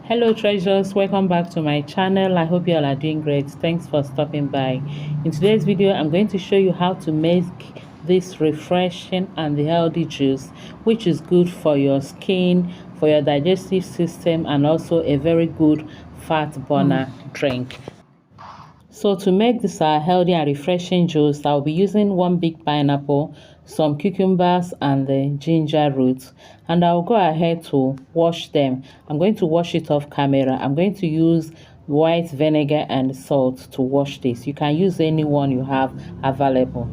Hello treasures, welcome back to my channel. I hope you all are doing great. Thanks for stopping by. In today's video, I'm going to show you how to make this refreshing and healthy juice, which is good for your skin, for your digestive system, and also a very good fat burner drink. So to make this healthy and refreshing juice, I'll be using one big pineapple, some cucumbers and the ginger roots. And I'll go ahead to wash them. I'm going to wash it off camera. I'm going to use white vinegar and salt to wash this. You can use any one you have available.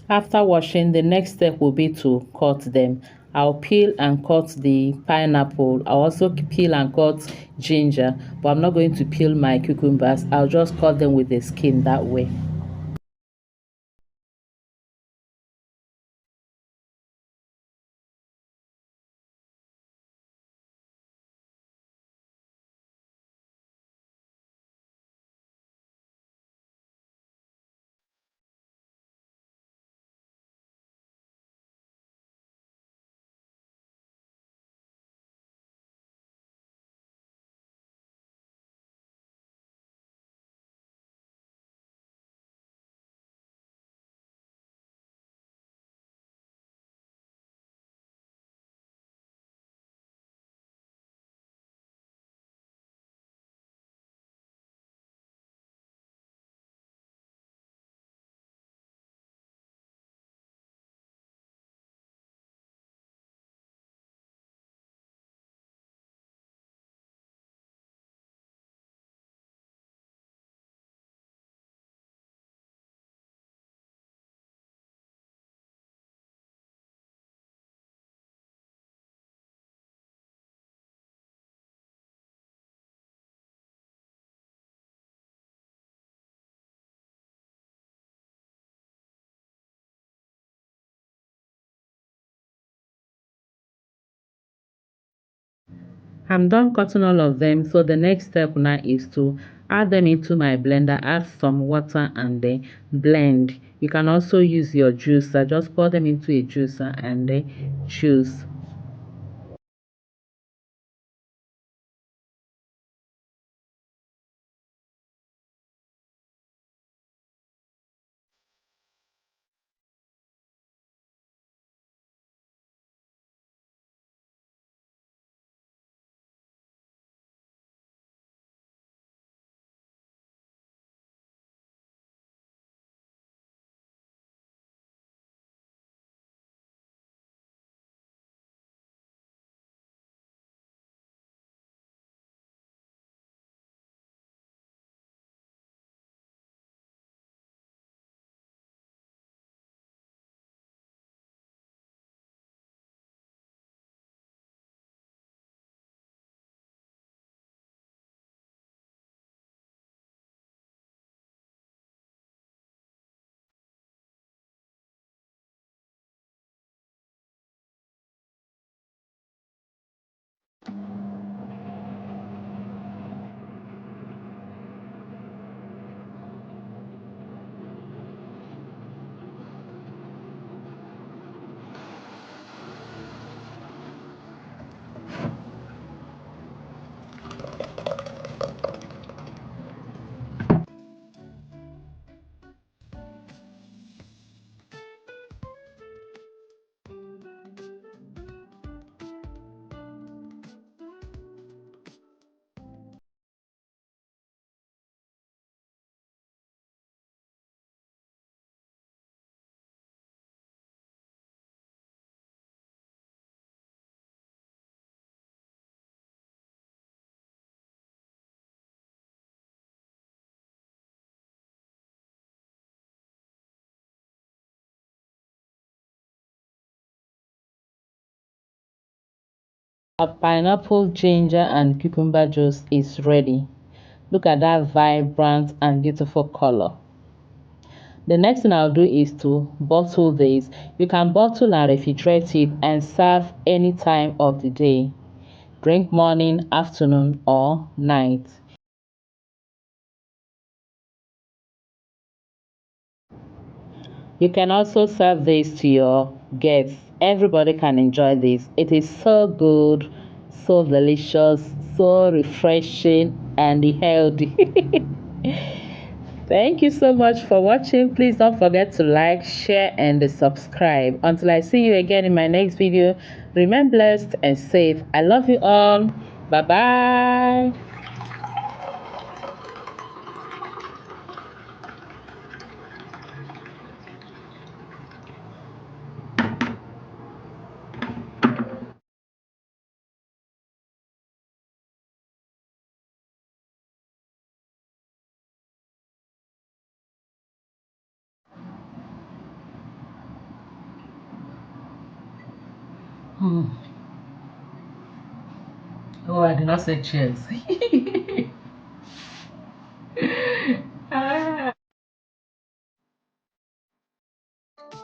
After washing, the next step will be to cut them. I'll peel and cut the pineapple. I'll also peel and cut ginger, but I'm not going to peel my cucumbers. I'll just cut them with the skin that way. I'm done cutting all of them, so the next step now is to add them into my blender, add some water and then blend. You can also use your juicer, just pour them into a juicer and then juice. Our pineapple, ginger, and cucumber juice is ready. Look at that vibrant and beautiful color. The next thing I'll do is to bottle this. You can bottle and refrigerate it and serve any time of the day. Drink morning, afternoon, or night. You can also serve this to your guests. Everybody can enjoy this. It is so good. so delicious, so refreshing, and healthy. Thank you so much for watching. Please don't forget to like, share, and subscribe. Until I see you again in my next video, remain blessed and safe. I love you all. Bye bye. Oh, I did not say cheers.